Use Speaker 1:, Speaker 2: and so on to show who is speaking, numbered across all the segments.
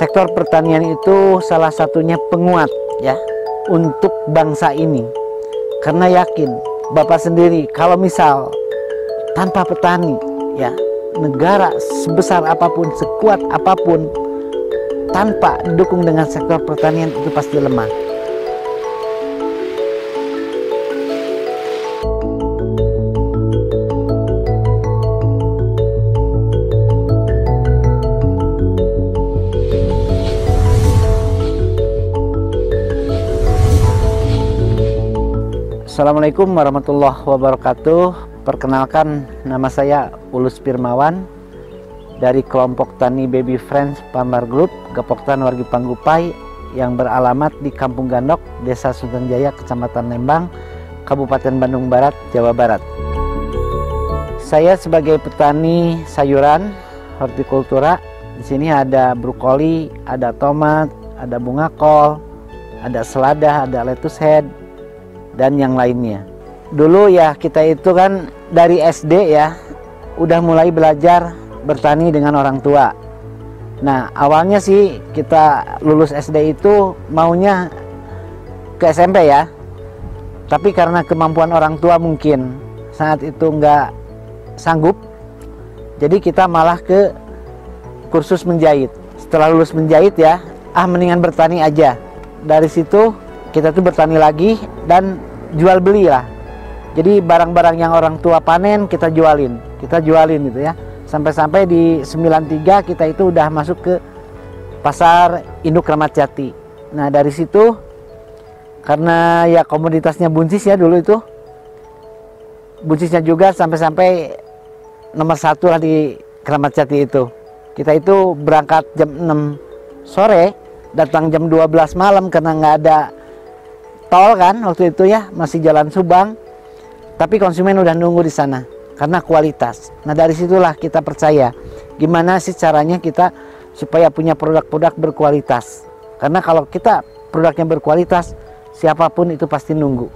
Speaker 1: sektor pertanian itu salah satunya penguat ya untuk bangsa ini. Karena yakin Bapak sendiri kalau misal tanpa petani ya, negara sebesar apapun, sekuat apapun, tanpa didukung dengan sektor pertanian itu pasti lemah. Assalamualaikum warahmatullahi wabarakatuh. Perkenalkan, nama saya Ulus Firmawan dari kelompok Tani Baby Friends Farmer Group Gapoktan Wargi Panggupai yang beralamat di Kampung Gandok, Desa Sunterjaya, Kecamatan Lembang, Kabupaten Bandung Barat, Jawa Barat. Saya sebagai petani sayuran hortikultura. Di sini ada brokoli, ada tomat, ada bunga kol, ada selada, ada lettuce head, dan yang lainnya. Dulu ya kita itu kan dari SD ya udah mulai belajar bertani dengan orang tua. Nah awalnya sih kita lulus SD itu maunya ke SMP ya, tapi karena kemampuan orang tua mungkin saat itu nggak sanggup, jadi kita malah ke kursus menjahit. Setelah lulus menjahit ya, mendingan bertani aja. Dari situ kita tuh bertani lagi dan jual beli lah. Jadi barang-barang yang orang tua panen kita jualin gitu ya. Sampai-sampai di 93 kita itu udah masuk ke pasar induk Ramat Jati. Nah dari situ karena ya komoditasnya buncis ya dulu itu, buncisnya juga sampai-sampai nomor 1 lah di Kramat Jati itu. Kita itu berangkat jam 6 sore, datang jam 12 malam karena nggak ada tol kan waktu itu ya, masih jalan Subang, tapi konsumen udah nunggu di sana karena kualitas. Nah dari situlah kita percaya gimana sih caranya kita supaya punya produk-produk berkualitas, karena kalau kita produknya berkualitas siapapun itu pasti nunggu.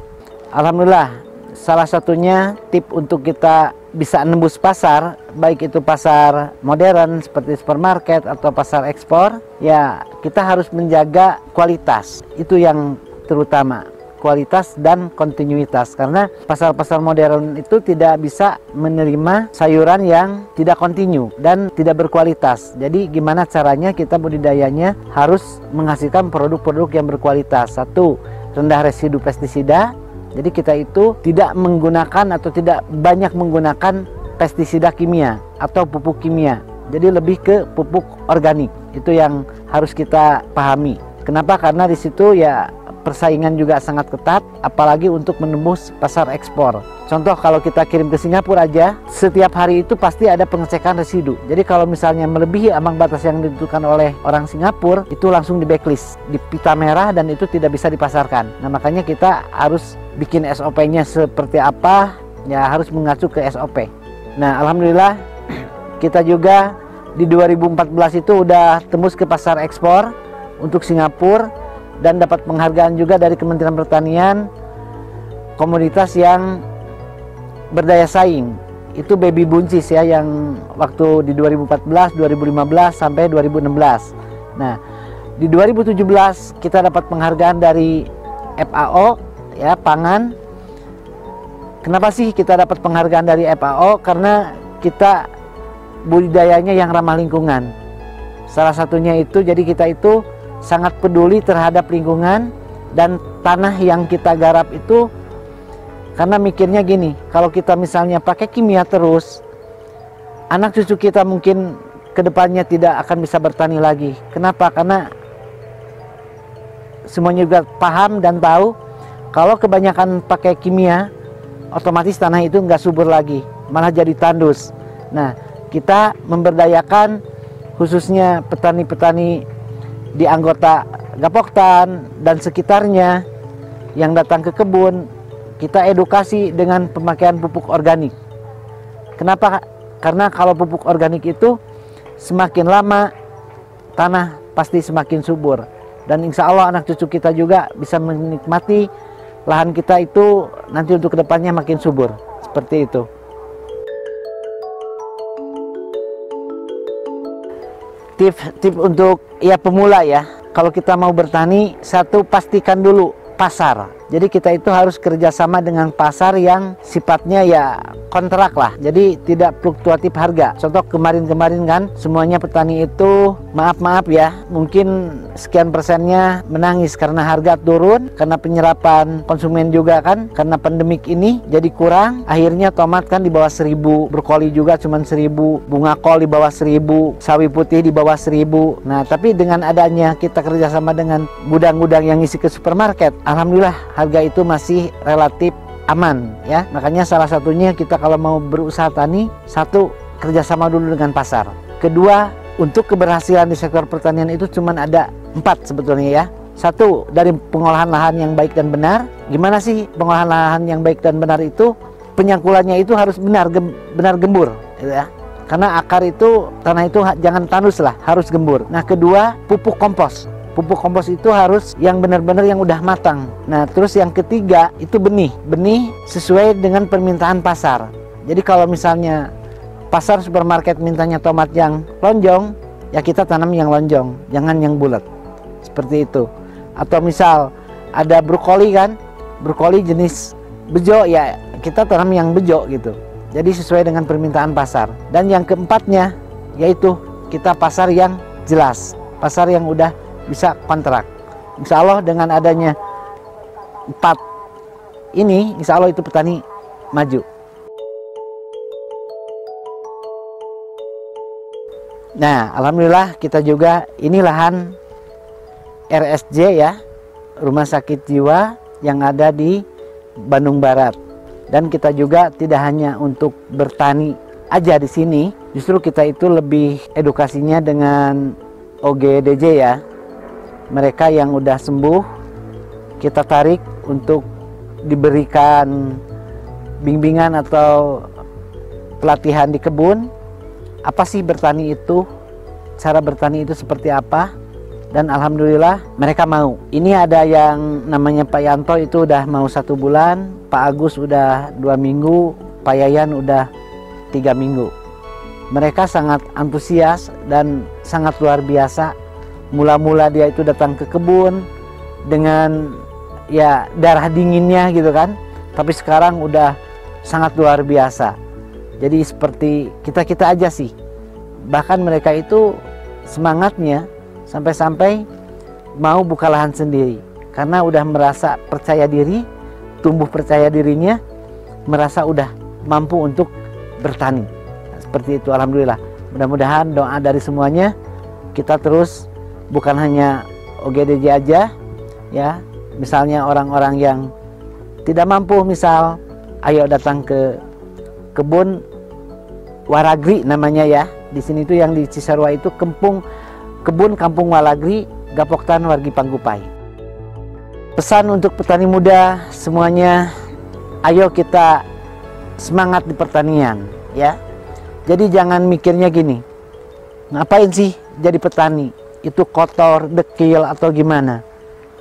Speaker 1: Alhamdulillah salah satunya tip untuk kita bisa nembus pasar, baik itu pasar modern seperti supermarket atau pasar ekspor, ya kita harus menjaga kualitas. Itu yang terutama, kualitas dan kontinuitas, karena pasar-pasar modern itu tidak bisa menerima sayuran yang tidak kontinu dan tidak berkualitas. Jadi gimana caranya kita budidayanya harus menghasilkan produk-produk yang berkualitas. Satu, rendah residu pestisida. Jadi kita itu tidak menggunakan atau tidak banyak menggunakan pestisida kimia atau pupuk kimia. Jadi lebih ke pupuk organik. Itu yang harus kita pahami. Kenapa? Karena di situ ya persaingan juga sangat ketat, apalagi untuk menembus pasar ekspor. Contoh kalau kita kirim ke Singapura aja, setiap hari itu pasti ada pengecekan residu. Jadi kalau misalnya melebihi ambang batas yang ditentukan oleh orang Singapura, itu langsung di backlist, di pita merah, dan itu tidak bisa dipasarkan. Nah makanya kita harus bikin SOP-nya seperti apa, ya harus mengacu ke SOP. Nah alhamdulillah kita juga di 2014 itu udah tembus ke pasar ekspor untuk Singapura, dan dapat penghargaan juga dari Kementerian Pertanian komoditas yang berdaya saing. Itu baby buncis ya, yang waktu di 2014, 2015 sampai 2016. Nah, di 2017 kita dapat penghargaan dari FAO ya, pangan. Kenapa sih kita dapat penghargaan dari FAO? Karena kita budidayanya yang ramah lingkungan. Salah satunya itu, jadi kita itu sangat peduli terhadap lingkungan dan tanah yang kita garap itu, karena mikirnya gini, kalau kita misalnya pakai kimia terus, anak cucu kita mungkin kedepannya tidak akan bisa bertani lagi. Kenapa? Karena semuanya juga paham dan tahu kalau kebanyakan pakai kimia, otomatis tanah itu nggak subur lagi, malah jadi tandus. Nah kita memberdayakan khususnya petani-petani di anggota Gapoktan dan sekitarnya yang datang ke kebun, kita edukasi dengan pemakaian pupuk organik. Kenapa? Karena kalau pupuk organik itu semakin lama tanah pasti semakin subur, dan insya Allah anak cucu kita juga bisa menikmati lahan kita itu nanti untuk kedepannya makin subur. Seperti itu. Tip untuk ya pemula ya, kalau kita mau bertani, satu, pastikan dulu pasar. Jadi kita itu harus kerjasama dengan pasar yang sifatnya ya kontrak lah, jadi tidak fluktuatif harga. Contoh kemarin-kemarin kan semuanya petani itu maaf ya, mungkin sekian persennya menangis karena harga turun, karena penyerapan konsumen juga kan, karena pandemik ini jadi kurang. Akhirnya tomat kan di bawah 1000, brokoli juga cuma 1000, bunga kol di bawah 1000, sawi putih di bawah 1000. Nah tapi dengan adanya kita kerjasama dengan gudang-gudang yang isi ke supermarket, alhamdulillah harga itu masih relatif aman ya. Makanya salah satunya kita kalau mau berusaha tani, satu, kerjasama dulu dengan pasar. Kedua, untuk keberhasilan di sektor pertanian itu cuma ada 4 sebetulnya ya. Satu, dari pengolahan lahan yang baik dan benar. Gimana sih pengolahan lahan yang baik dan benar itu? Penyangkulannya itu harus benar gembur gitu ya. Karena akar itu, tanah itu jangan tandus lah, harus gembur. Nah kedua, pupuk kompos. Pupuk kompos itu harus yang benar-benar yang udah matang. Nah terus yang ketiga itu benih sesuai dengan permintaan pasar. Jadi kalau misalnya pasar supermarket mintanya tomat yang lonjong, ya kita tanam yang lonjong, jangan yang bulat seperti itu. Atau misal ada brokoli kan, brokoli jenis bejo, ya kita tanam yang bejo gitu. Jadi sesuai dengan permintaan pasar. Dan yang keempatnya yaitu kita pasar yang jelas, pasar yang udah bisa kontrak. Insya Allah dengan adanya 4 ini, insya Allah itu petani maju. Nah alhamdulillah kita juga ini lahan RSJ ya, Rumah Sakit Jiwa yang ada di Bandung Barat. Dan kita juga tidak hanya untuk bertani aja di sini, justru kita itu lebih edukasinya dengan OGDJ ya. Mereka yang udah sembuh kita tarik untuk diberikan bimbingan atau pelatihan di kebun. Apa sih bertani itu, cara bertani itu seperti apa, dan alhamdulillah mereka mau. Ini ada yang namanya Pak Yanto itu udah mau 1 bulan, Pak Agus udah 2 minggu, Pak Yayan udah 3 minggu. Mereka sangat antusias dan sangat luar biasa. Mula-mula dia itu datang ke kebun dengan ya darah dinginnya gitu kan, tapi sekarang udah sangat luar biasa. Jadi seperti kita aja sih, bahkan mereka itu semangatnya sampai-sampai mau buka lahan sendiri karena udah merasa percaya diri, tumbuh percaya dirinya, merasa udah mampu untuk bertani. Seperti itu alhamdulillah. Mudah-mudahan doa dari semuanya kita terus, bukan hanya OGDJ aja ya, misalnya orang-orang yang tidak mampu, misal ayo datang ke kebun Waragri namanya ya. Di sini tuh yang di Cisarua itu kebun kampung Waragri, Gapoktan Wargi Panggupai. Pesan untuk petani muda semuanya, ayo kita semangat di pertanian ya. Jadi jangan mikirnya gini, ngapain sih jadi petani, itu kotor, dekil atau gimana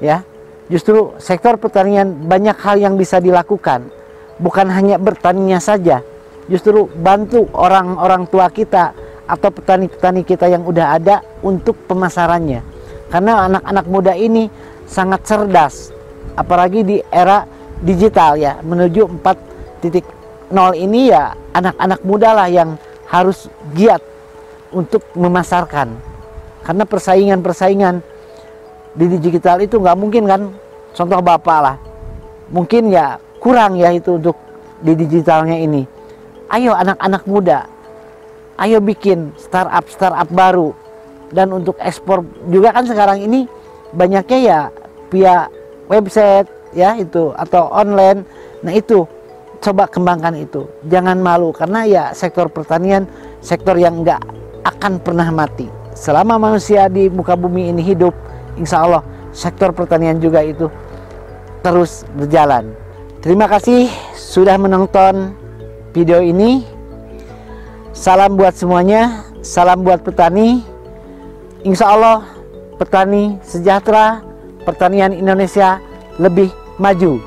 Speaker 1: ya. Justru sektor pertanian banyak hal yang bisa dilakukan, bukan hanya bertaninya saja, justru bantu orang-orang tua kita atau petani-petani kita yang udah ada untuk pemasarannya. Karena anak-anak muda ini sangat cerdas, apalagi di era digital ya, menuju 4.0 ini ya, anak-anak muda lah yang harus giat untuk memasarkan. Karena persaingan di digital itu nggak mungkin kan, contoh bapak lah, mungkin ya kurang ya itu untuk di digitalnya ini. Ayo anak-anak muda, ayo bikin startup baru. Dan untuk ekspor juga kan sekarang ini banyaknya ya via website ya itu, atau online. Nah itu coba kembangkan itu, jangan malu, karena ya sektor pertanian sektor yang nggak akan pernah mati. Selama manusia di muka bumi ini hidup, insya Allah sektor pertanian juga itu terus berjalan. Terima kasih sudah menonton video ini. Salam buat semuanya, salam buat petani. Insya Allah petani sejahtera, pertanian Indonesia lebih maju.